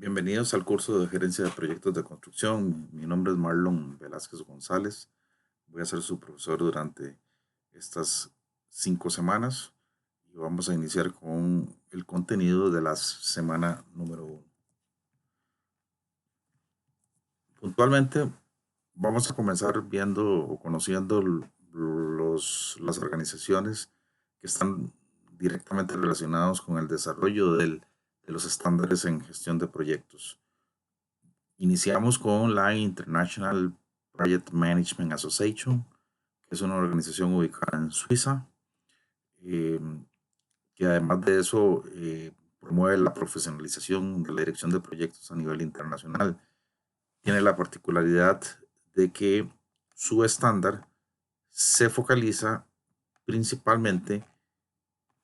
Bienvenidos al curso de gerencia de proyectos de construcción. Mi nombre es Marlon Velázquez González. Voy a ser su profesor durante estas 5 semanas y vamos a iniciar con el contenido de la semana número 1. Puntualmente vamos a comenzar viendo o conociendo las organizaciones que están directamente relacionados con el desarrollo de los estándares en gestión de proyectos. Iniciamos con la International Project Management Association, que es una organización ubicada en Suiza, eh, que además de eso promueve la profesionalización de la dirección de proyectos a nivel internacional. Tiene la particularidad de que su estándar se focaliza principalmente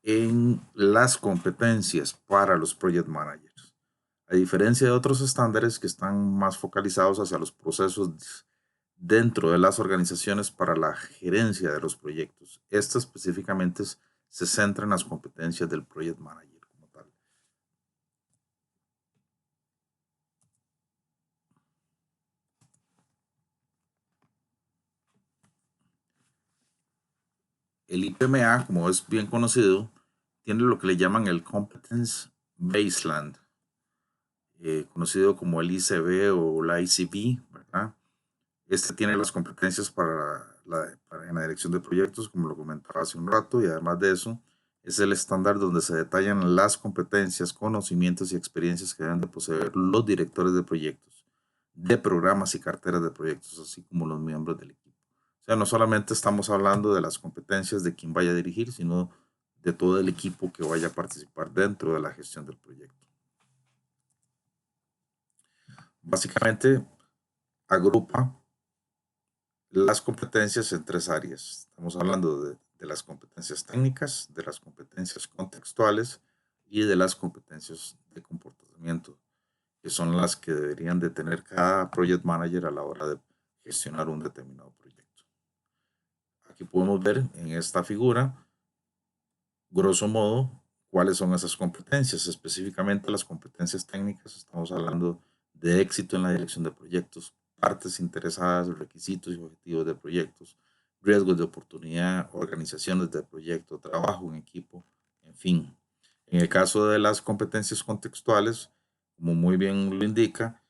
en las competencias para los project managers. A diferencia de otros estándares que están más focalizados hacia los procesos dentro de las organizaciones para la gerencia de los proyectos. Esta específicamente se centra en las competencias del project manager como tal. El IPMA, como es bien conocido, tiene lo que le llaman el Competence Baseline, conocido como el ICB o la ICB, ¿verdad? Este tiene las competencias en la dirección de proyectos, como lo comentaba hace un rato, y además de eso, es el estándar donde se detallan las competencias, conocimientos y experiencias que deben de poseer los directores de proyectos, de programas y carteras de proyectos, así como los miembros del equipo. O sea, no solamente estamos hablando de las competencias de quien vaya a dirigir, sino de todo el equipo que vaya a participar dentro de la gestión del proyecto. Básicamente, agrupa las competencias en 3 áreas. Estamos hablando de las competencias técnicas, de las competencias contextuales y de las competencias de comportamiento, que son las que deberían de tener cada project manager a la hora de gestionar un determinado proyecto. Aquí podemos ver en esta figura, grosso modo, cuáles son esas competencias. Específicamente las competencias técnicas, estamos hablando de éxito en la dirección de proyectos, partes interesadas, requisitos y objetivos de proyectos, riesgos de oportunidad, organizaciones de proyecto, trabajo en equipo, en fin. En el caso de las competencias contextuales, como muy bien lo indica,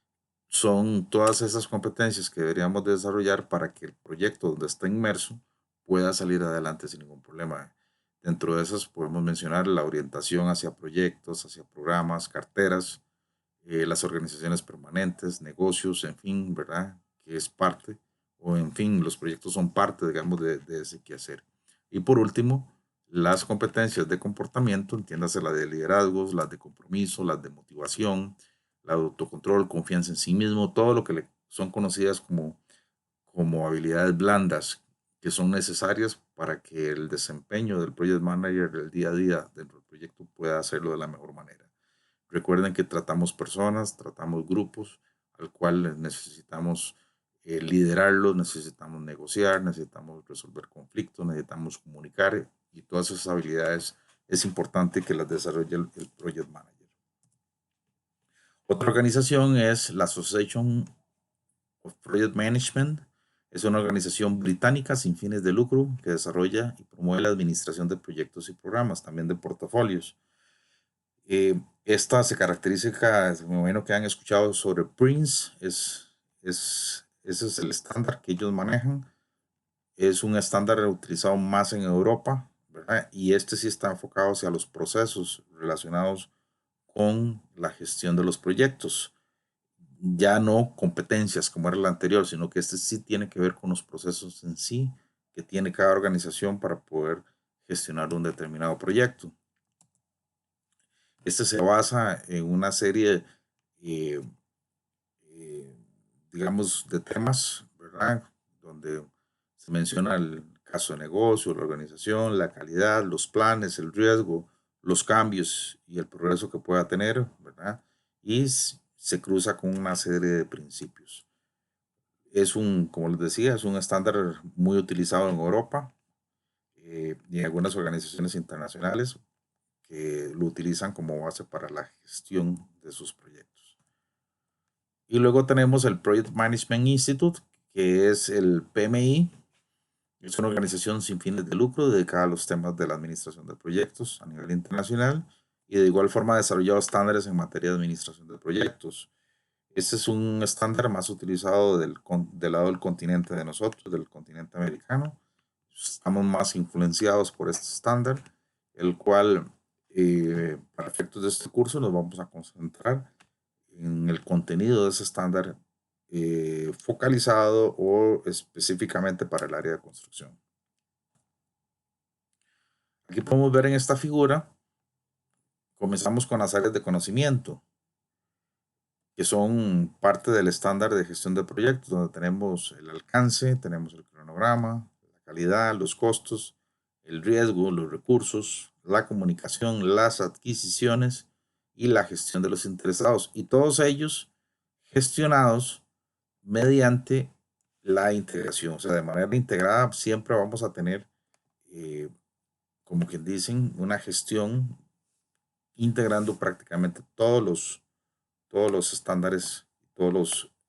son todas esas competencias que deberíamos desarrollar para que el proyecto donde está inmerso pueda salir adelante sin ningún problema. Dentro de esas podemos mencionar la orientación hacia proyectos, hacia programas, carteras, las organizaciones permanentes, negocios, en fin, ¿verdad? Que es parte, o en fin, los proyectos son parte, digamos, de ese quehacer. Y por último, las competencias de comportamiento, entiéndase las de liderazgos, las de compromiso, las de motivación, la de autocontrol, confianza en sí mismo, todo lo que son conocidas como habilidades blandas que son necesarias para que el desempeño del project manager del día a día dentro del proyecto pueda hacerlo de la mejor manera. Recuerden que tratamos personas, tratamos grupos, al cual necesitamos liderarlos, necesitamos negociar, necesitamos resolver conflictos, necesitamos comunicar y todas esas habilidades es importante que las desarrolle el project manager. Otra organización es la Association of Project Management. Es una organización británica sin fines de lucro que desarrolla y promueve la administración de proyectos y programas, también de portafolios. Esta se caracteriza, me imagino que han escuchado sobre Prince, ese es el estándar que ellos manejan. Es un estándar utilizado más en Europa, ¿verdad? Y este sí está enfocado hacia los procesos relacionados con la gestión de los proyectos. Ya no competencias como era el anterior, sino que este sí tiene que ver con los procesos en sí que tiene cada organización para poder gestionar un determinado proyecto. Este se basa en una serie, eh, eh, digamos, de temas, ¿verdad? Donde se menciona el caso de negocio, la organización, la calidad, los planes, el riesgo, los cambios y el progreso que pueda tener, ¿verdad? Y se cruza con una serie de principios. Como les decía, es un estándar muy utilizado en Europa y en algunas organizaciones internacionales que lo utilizan como base para la gestión de sus proyectos. Y luego tenemos el Project Management Institute, que es el PMI. Es una organización sin fines de lucro dedicada a los temas de la administración de proyectos a nivel internacional y de igual forma ha desarrollado estándares en materia de administración de proyectos. Este es un estándar más utilizado del lado del continente de nosotros, del continente americano. Estamos más influenciados por este estándar, el cual, para efectos de este curso, nos vamos a concentrar en el contenido de ese estándar focalizado o específicamente para el área de construcción. Aquí podemos ver en esta figura, comenzamos con las áreas de conocimiento, que son parte del estándar de gestión de proyectos, donde tenemos el alcance, tenemos el cronograma, la calidad, los costos, el riesgo, los recursos, la comunicación, las adquisiciones y la gestión de los interesados. Y todos ellos gestionados mediante la integración. O sea, de manera integrada siempre vamos a tener, como quien dicen, una gestión integrando prácticamente todos los estándares,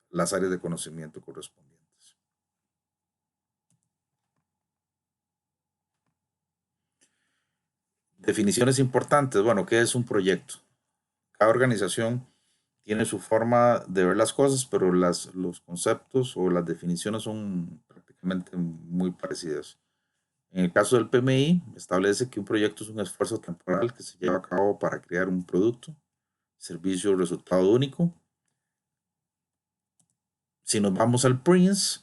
las áreas de conocimiento correspondientes. Definiciones importantes. Bueno, ¿qué es un proyecto? Cada organización tiene su forma de ver las cosas, pero los conceptos o las definiciones son prácticamente muy parecidas. En el caso del PMI, establece que un proyecto es un esfuerzo temporal que se lleva a cabo para crear un producto, servicio o resultado único. Si nos vamos al PRINCE,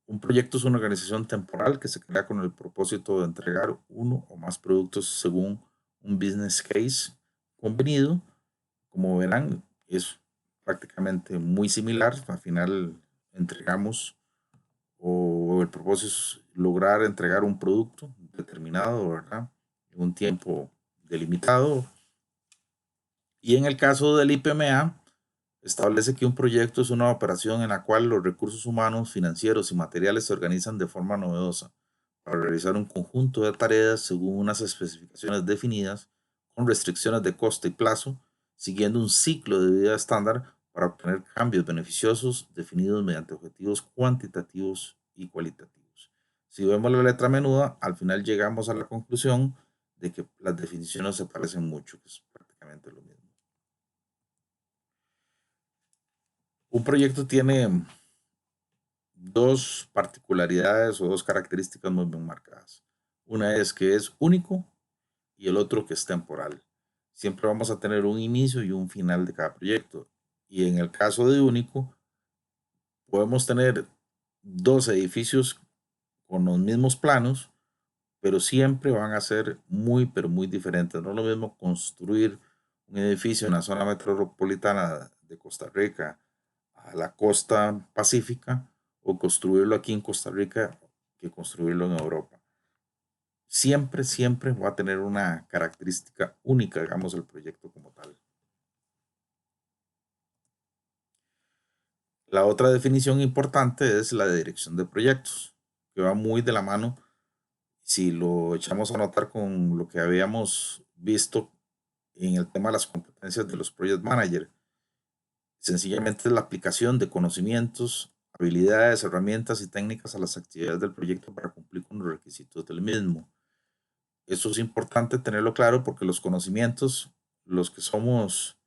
un proyecto es una organización temporal que se crea con el propósito de entregar uno o más productos según un business case convenido. Como verán, es prácticamente muy similar. Al final entregamos o el propósito es lograr entregar un producto determinado, ¿verdad? En un tiempo delimitado. Y en el caso del IPMA, establece que un proyecto es una operación en la cual los recursos humanos, financieros y materiales se organizan de forma novedosa para realizar un conjunto de tareas según unas especificaciones definidas, con restricciones de coste y plazo, siguiendo un ciclo de vida estándar para obtener cambios beneficiosos definidos mediante objetivos cuantitativos y cualitativos. Si vemos la letra menuda, al final llegamos a la conclusión de que las definiciones se parecen mucho, que es prácticamente lo mismo. Un proyecto tiene dos particularidades o dos características muy bien marcadas. Una es que es único y el otro que es temporal. Siempre vamos a tener un inicio y un final de cada proyecto. Y en el caso de único, podemos tener dos edificios con los mismos planos, pero siempre van a ser muy, pero muy diferentes. No es lo mismo construir un edificio en la zona metropolitana de Costa Rica a la costa pacífica o construirlo aquí en Costa Rica que construirlo en Europa. Siempre, siempre va a tener una característica única, digamos, el proyecto como tal. La otra definición importante es la de dirección de proyectos, que va muy de la mano, si lo echamos a notar con lo que habíamos visto en el tema de las competencias de los project managers. Sencillamente es la aplicación de conocimientos, habilidades, herramientas y técnicas a las actividades del proyecto para cumplir con los requisitos del mismo. Eso es importante tenerlo claro porque los conocimientos, los que somos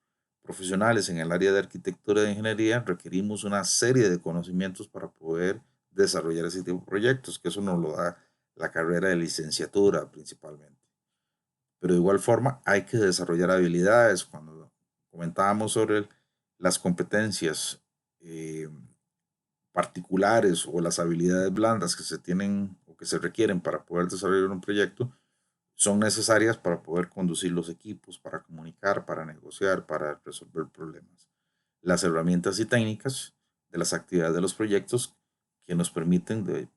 profesionales en el área de arquitectura y de ingeniería, requerimos una serie de conocimientos para poder desarrollar ese tipo de proyectos, que eso nos lo da la carrera de licenciatura principalmente. Pero de igual forma hay que desarrollar habilidades. Cuando comentábamos sobre las competencias eh, particulares o las habilidades blandas que se tienen o que se requieren para poder desarrollar un proyecto, son necesarias para poder conducir los equipos, para comunicar, para negociar, para resolver problemas. Las herramientas y técnicas de las actividades de los proyectos que nos permiten de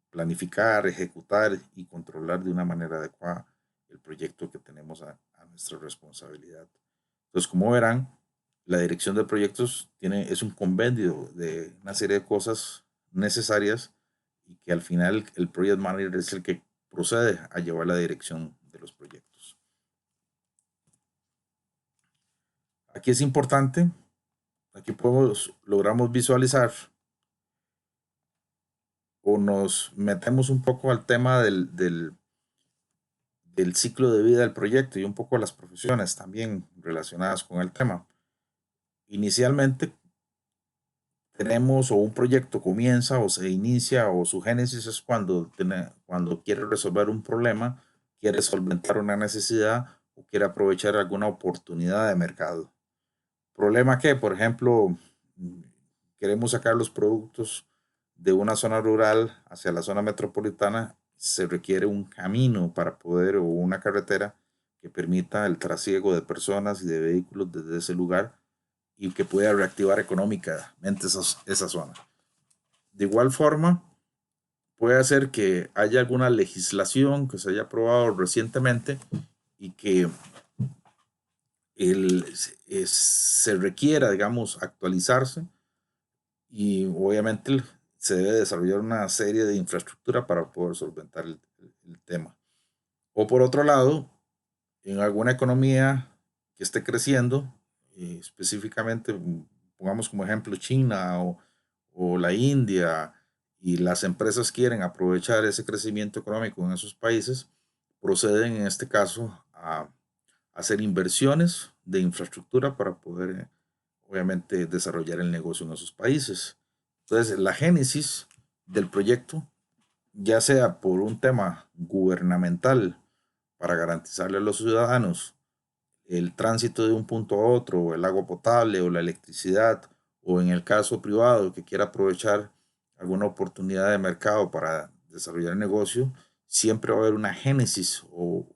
planificar, ejecutar y controlar de una manera adecuada el proyecto que tenemos a nuestra responsabilidad. Entonces, como verán, la dirección de proyectos es un compendio de una serie de cosas necesarias y que al final el project manager es el que procede a llevar la dirección de los proyectos. Aquí es importante aquí logramos visualizar o nos metemos un poco al tema del ciclo de vida del proyecto y un poco a las profesiones también relacionadas con el tema. Inicialmente tenemos o un proyecto comienza o se inicia o su génesis es cuando quiere resolver un problema, quiere solventar una necesidad o quiere aprovechar alguna oportunidad de mercado. Problema que, por ejemplo, queremos sacar los productos de una zona rural hacia la zona metropolitana, se requiere un camino para poder o una carretera que permita el trasiego de personas y de vehículos desde ese lugar y que pueda reactivar económicamente esa zona. De igual forma, puede hacer que haya alguna legislación que se haya aprobado recientemente y que se requiera, digamos, actualizarse y obviamente se debe desarrollar una serie de infraestructura para poder solventar el tema. O por otro lado, en alguna economía que esté creciendo, específicamente, pongamos como ejemplo China o la India, y las empresas quieren aprovechar ese crecimiento económico en esos países, proceden en este caso a hacer inversiones de infraestructura para poder, obviamente, desarrollar el negocio en esos países. Entonces, la génesis del proyecto, ya sea por un tema gubernamental para garantizarle a los ciudadanos el tránsito de un punto a otro, o el agua potable, o la electricidad, o en el caso privado que quiera aprovechar alguna oportunidad de mercado para desarrollar el negocio, siempre va a haber una génesis o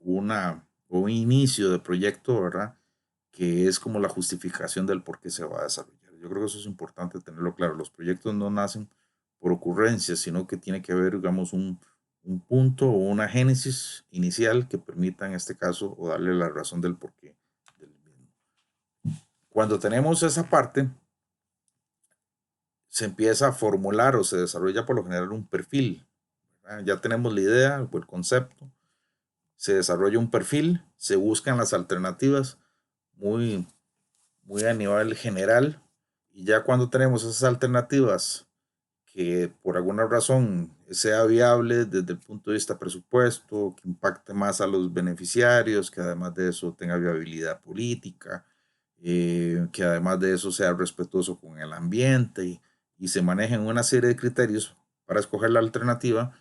un inicio de proyecto, ¿verdad? Que es como la justificación del por qué se va a desarrollar. Yo creo que eso es importante tenerlo claro. Los proyectos no nacen por ocurrencia, sino que tiene que haber, digamos, un punto o una génesis inicial que permita en este caso o darle la razón del porqué del mismo. Cuando tenemos esa parte, se empieza a formular o se desarrolla por lo general un perfil. ¿Verdad? Ya tenemos la idea o el concepto, se desarrolla un perfil, se buscan las alternativas muy, muy a nivel general, y ya cuando tenemos esas alternativas que por alguna razón sea viable desde el punto de vista presupuesto, que impacte más a los beneficiarios, que además de eso tenga viabilidad política, que además de eso sea respetuoso con el ambiente y se manejen una serie de criterios para escoger la alternativa,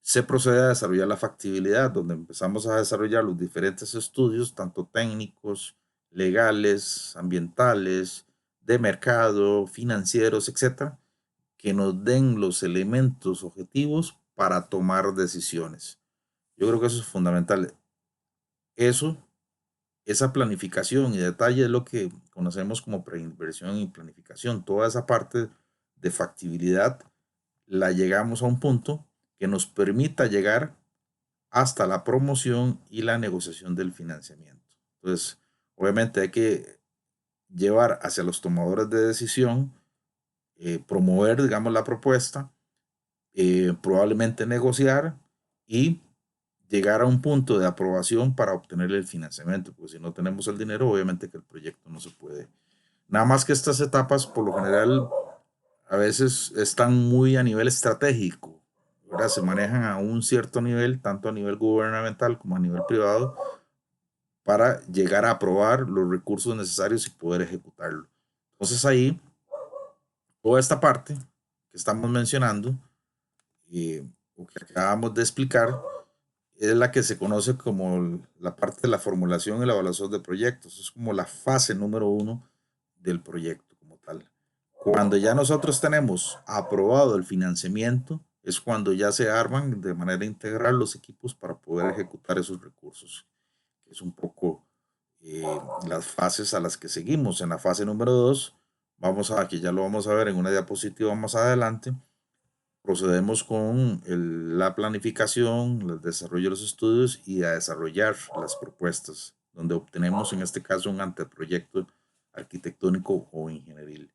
se procede a desarrollar la factibilidad, donde empezamos a desarrollar los diferentes estudios, tanto técnicos, legales, ambientales, de mercado, financieros, etcétera, que nos den los elementos objetivos para tomar decisiones. Yo creo que eso es fundamental. Eso, esa planificación y detalle es lo que conocemos como preinversión y planificación. Toda esa parte de factibilidad la llegamos a un punto que nos permita llegar hasta la promoción y la negociación del financiamiento. Entonces, obviamente hay que llevar hacia los tomadores de decisión, promover, digamos, la propuesta, probablemente negociar y llegar a un punto de aprobación para obtener el financiamiento, porque si no tenemos el dinero, obviamente que el proyecto no se puede. Nada más que estas etapas, por lo general, a veces están muy a nivel estratégico, ¿verdad? Se manejan a un cierto nivel, tanto a nivel gubernamental como a nivel privado, para llegar a aprobar los recursos necesarios y poder ejecutarlo. Entonces ahí, toda esta parte que estamos mencionando, o que acabamos de explicar, es la que se conoce como la parte de la formulación y la evaluación de proyectos. Es como la fase número uno del proyecto como tal. Cuando ya nosotros tenemos aprobado el financiamiento, es cuando ya se arman de manera integral los equipos para poder ejecutar esos recursos. Es un poco las fases a las que seguimos. En la fase número dos, que ya lo vamos a ver en una diapositiva más adelante, procedemos con la planificación, el desarrollo de los estudios y a desarrollar las propuestas, donde obtenemos en este caso un anteproyecto arquitectónico o ingenieril.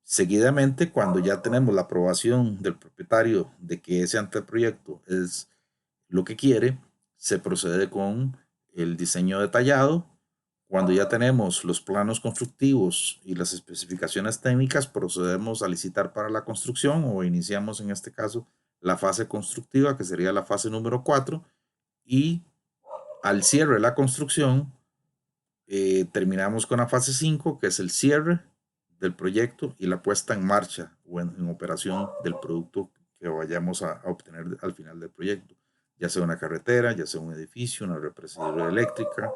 Seguidamente, cuando ya tenemos la aprobación del propietario de que ese anteproyecto es lo que quiere, se procede con el diseño detallado, Cuando ya tenemos los planos constructivos y las especificaciones técnicas, procedemos a licitar para la construcción o iniciamos en este caso la fase constructiva, que sería la fase número 4, y al cierre de la construcción terminamos con la fase 5, que es el cierre del proyecto y la puesta en marcha o en operación del producto que vayamos a obtener al final del proyecto, ya sea una carretera, ya sea un edificio, una represa hidroeléctrica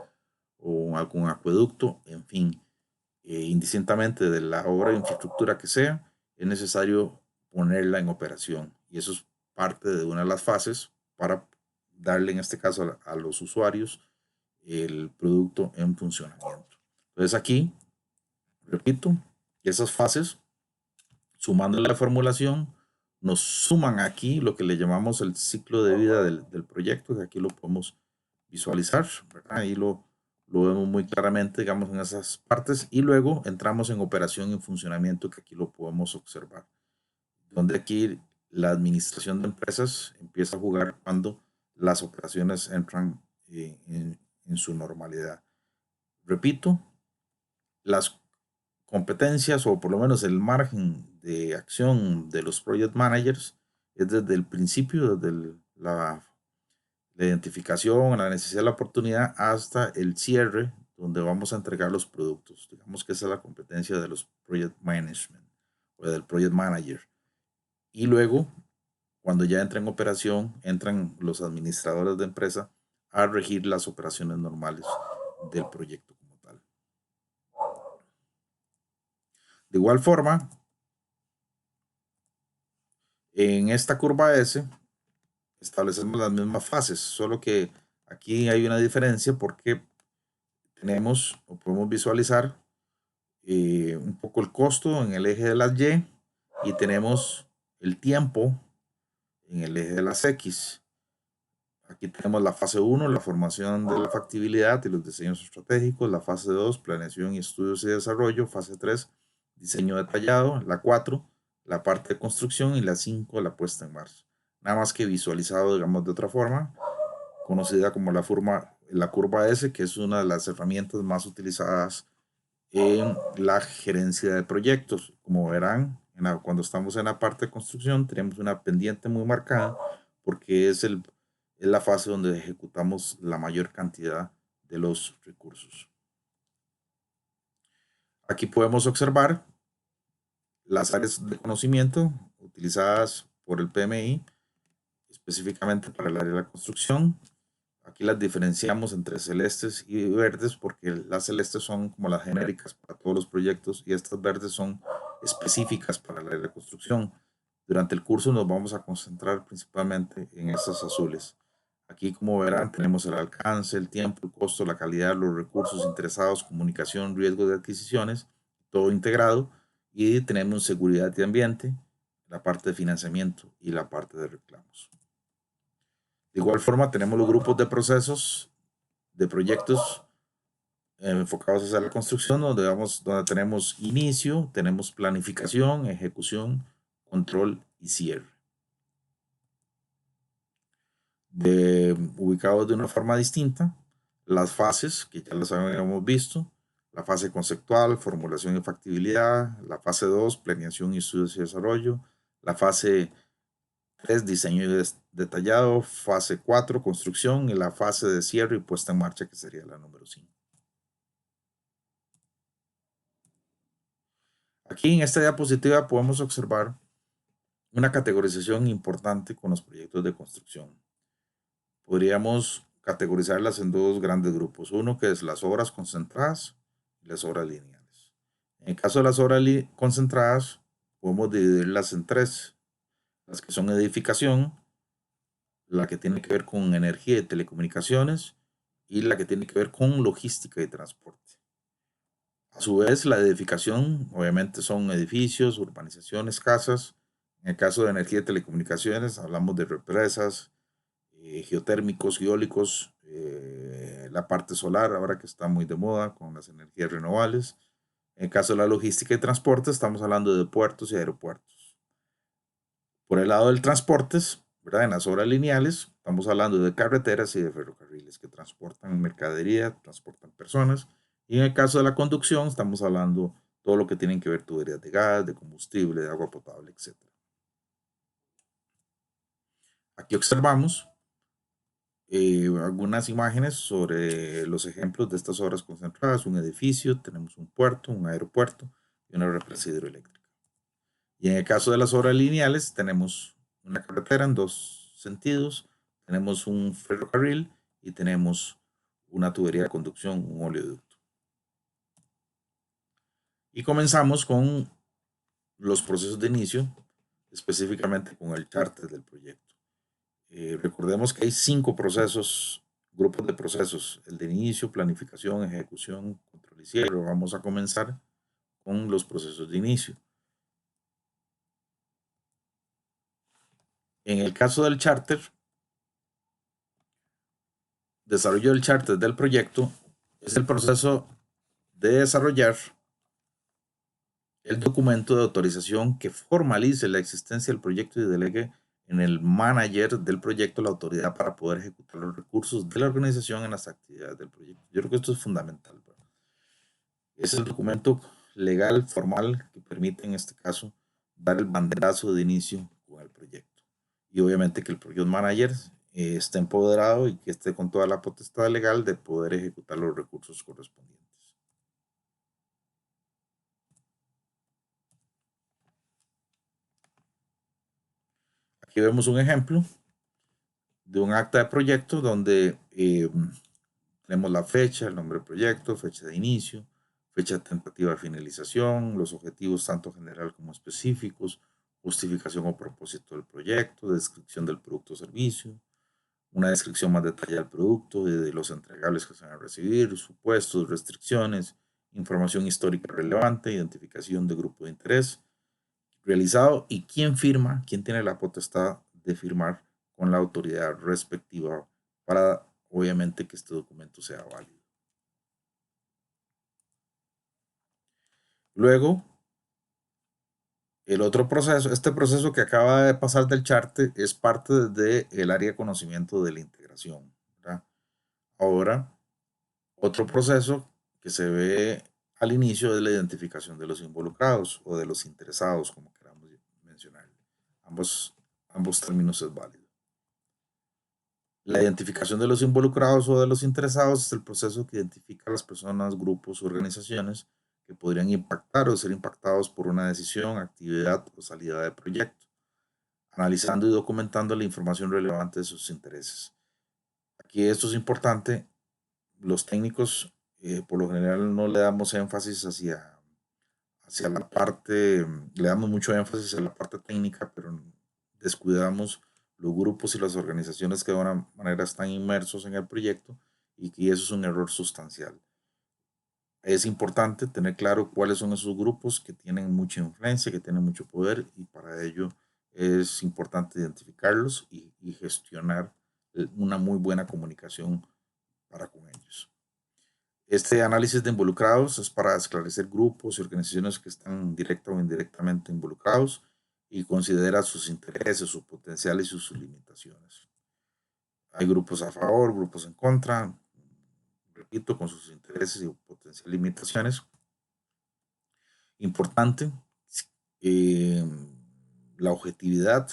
o algún acueducto, en fin, indistintamente de la obra de infraestructura que sea, es necesario ponerla en operación. Y eso es parte de una de las fases para darle, en este caso, a los usuarios el producto en funcionamiento. Entonces aquí, repito, esas fases, sumando la formulación, nos suman aquí lo que le llamamos el ciclo de vida del proyecto, que aquí lo podemos visualizar, ¿verdad? Ahí lo vemos muy claramente, digamos, en esas partes, y luego entramos en operación y funcionamiento, que aquí lo podemos observar, donde aquí la administración de empresas empieza a jugar cuando las operaciones entran en su normalidad. Repito, las competencias o por lo menos el margen de acción de los project managers es desde el principio, desde la identificación, la necesidad de la oportunidad hasta el cierre, donde vamos a entregar los productos. Digamos que esa es la competencia de los project management o del project manager. Y luego, cuando ya entra en operación, entran los administradores de empresa a regir las operaciones normales del proyecto como tal. De igual forma, en esta curva S establecemos las mismas fases, solo que aquí hay una diferencia porque tenemos o podemos visualizar un poco el costo en el eje de las Y y tenemos el tiempo en el eje de las X. Aquí tenemos la fase 1, la formación de la factibilidad y los diseños estratégicos, la fase 2, planeación y estudios y desarrollo, fase 3, diseño detallado, la 4, la parte de construcción y la 5, la puesta en marcha. Nada más que visualizado, digamos, de otra forma, conocida como la curva S, que es una de las herramientas más utilizadas en la gerencia de proyectos. Como verán, cuando estamos en la parte de construcción, tenemos una pendiente muy marcada porque es la fase donde ejecutamos la mayor cantidad de los recursos. Aquí podemos observar las áreas de conocimiento utilizadas por el PMI, específicamente para el área de la construcción. Aquí las diferenciamos entre celestes y verdes porque las celestes son como las genéricas para todos los proyectos y estas verdes son específicas para el área de construcción. Durante el curso nos vamos a concentrar principalmente en estas azules. Aquí, como verán, tenemos el alcance, el tiempo, el costo, la calidad, los recursos interesados, comunicación, riesgo de adquisiciones, todo integrado. Y tenemos seguridad de ambiente, la parte de financiamiento y la parte de reclamos. De igual forma, tenemos los grupos de procesos, de proyectos enfocados hacia la construcción, donde tenemos inicio, tenemos planificación, ejecución, control y cierre. Ubicados de una forma distinta, las fases, que ya las habíamos visto, la fase conceptual, formulación y factibilidad, la fase 2, planeación y estudios y desarrollo, la fase 3, diseño detallado, fase 4, construcción, y la fase de cierre y puesta en marcha, que sería la número 5. Aquí en esta diapositiva podemos observar una categorización importante con los proyectos de construcción. Podríamos categorizarlas en dos grandes grupos. Uno que es las obras concentradas y las obras lineales. En el caso de las obras concentradas, podemos dividirlas en tres. Las que son edificación, la que tiene que ver con energía y telecomunicaciones y la que tiene que ver con logística y transporte. A su vez, la edificación, obviamente, son edificios, urbanizaciones, casas. En el caso de energía y telecomunicaciones, hablamos de represas, geotérmicos, eólicos, la parte solar, ahora que está muy de moda con las energías renovables. En el caso de la logística y transporte, estamos hablando de puertos y aeropuertos. Por el lado del transportes, ¿verdad? En las obras lineales, estamos hablando de carreteras y de ferrocarriles que transportan mercadería, transportan personas Y en el caso de la conducción, estamos hablando todo lo que tienen que ver tuberías de gas, de combustible, de agua potable, etc. Aquí observamos algunas imágenes sobre los ejemplos de estas obras concentradas. Un edificio, tenemos un puerto, un aeropuerto y una represa hidroeléctrica. Y en el caso de las obras lineales, tenemos una carretera en dos sentidos, tenemos un ferrocarril y tenemos una tubería de conducción, un oleoducto. Y comenzamos con los procesos de inicio, específicamente con el charter del proyecto. Recordemos que hay 5 procesos, grupos de procesos: el de inicio, planificación, ejecución, control y cierre. Vamos a comenzar con los procesos de inicio. En el caso del charter, desarrollo del charter del proyecto es el proceso de desarrollar el documento de autorización que formalice la existencia del proyecto y delegue en el manager del proyecto la autoridad para poder ejecutar los recursos de la organización en las actividades del proyecto. Yo creo que esto es fundamental, ¿verdad? Es el documento legal formal que permite en este caso dar el banderazo de inicio con el proyecto. Y obviamente que el project manager esté empoderado y que esté con toda la potestad legal de poder ejecutar los recursos correspondientes. Aquí vemos un ejemplo de un acta de proyecto donde tenemos la fecha, el nombre del proyecto, fecha de inicio, fecha tentativa de finalización, los objetivos tanto general como específicos, justificación o propósito del proyecto, descripción del producto o servicio, una descripción más detallada del producto, de los entregables que se van a recibir, supuestos, restricciones, información histórica relevante, identificación de grupo de interés realizado y quién firma, quién tiene la potestad de firmar con la autoridad respectiva para, obviamente, que este documento sea válido. Luego, el otro proceso, este proceso que acaba de pasar del charte es parte del área de conocimiento de la integración, ¿verdad? Ahora, otro proceso que se ve al inicio es la identificación de los involucrados o de los interesados, como queramos mencionar. Ambos términos es válido. La identificación de los involucrados o de los interesados es el proceso que identifica a las personas, grupos, organizaciones que podrían impactar o ser impactados por una decisión, actividad o salida de proyecto, analizando y documentando la información relevante de sus intereses. Aquí esto es importante. Los técnicos por lo general no le damos énfasis hacia la parte, le damos mucho énfasis a la parte técnica, pero descuidamos los grupos y las organizaciones que de alguna manera están inmersos en el proyecto y que eso es un error sustancial. Es importante tener claro cuáles son esos grupos que tienen mucha influencia, que tienen mucho poder y para ello es importante identificarlos y gestionar una muy buena comunicación para con ellos. Este análisis de involucrados es para esclarecer grupos y organizaciones que están directa o indirectamente involucrados y considera sus intereses, sus potenciales y sus limitaciones. Hay grupos a favor, grupos en contra, repito, con sus intereses y potenciales limitaciones. Importante, eh, la objetividad.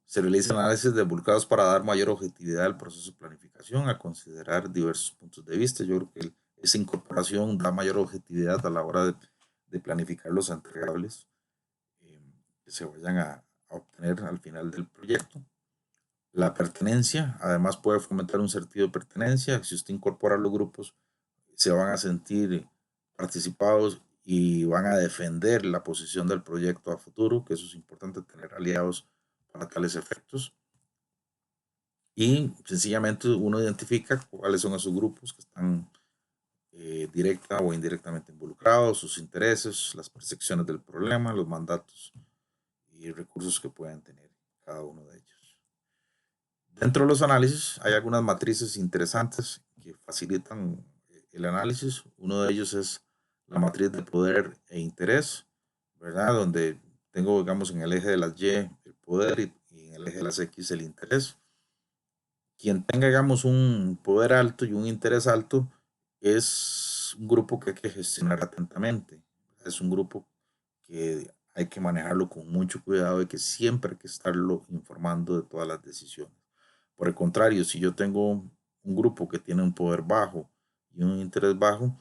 Se realiza análisis de involucrados para dar mayor objetividad al proceso de planificación, a considerar diversos puntos de vista. Yo creo que esa incorporación da mayor objetividad a la hora de planificar los entregables que se vayan a obtener al final del proyecto. La pertenencia, además puede fomentar un sentido de pertenencia. Si usted incorpora los grupos, se van a sentir participados y van a defender la posición del proyecto a futuro, que eso es importante, tener aliados para tales efectos. Y sencillamente uno identifica cuáles son esos grupos que están directa o indirectamente involucrados, sus intereses, las percepciones del problema, los mandatos y recursos que pueden tener cada uno de ellos. Dentro de los análisis hay algunas matrices interesantes que facilitan el análisis. Uno de ellos es la matriz de poder e interés, ¿verdad? Donde tengo, digamos, en el eje de las Y el poder y en el eje de las X el interés. Quien tenga, digamos, un poder alto y un interés alto es es un grupo que hay que gestionar atentamente. Es un grupo que hay que manejarlo con mucho cuidado y que siempre hay que estarlo informando de todas las decisiones. Por el contrario, si yo tengo un grupo que tiene un poder bajo y un interés bajo,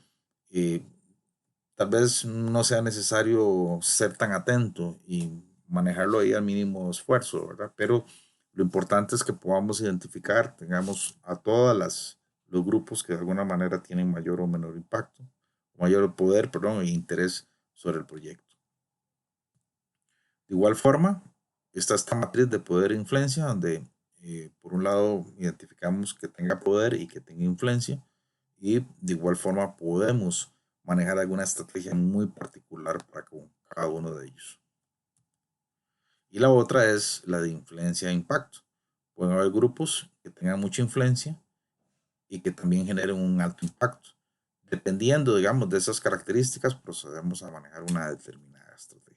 eh, tal vez no sea necesario ser tan atento y manejarlo ahí al mínimo esfuerzo, ¿verdad? Pero lo importante es que podamos identificar, tengamos a todas los grupos que de alguna manera tienen mayor o menor impacto, mayor poder, perdón, e interés sobre el proyecto. De igual forma, está esta matriz de poder e influencia, donde por un lado identificamos que tenga poder y que tenga influencia, y de igual forma podemos manejar alguna estrategia muy particular para cada uno de ellos. Y la otra es la de influencia e impacto. Pueden haber grupos que tengan mucha influencia y que también generen un alto impacto. Dependiendo, digamos, de esas características, procedemos a manejar una determinada estrategia.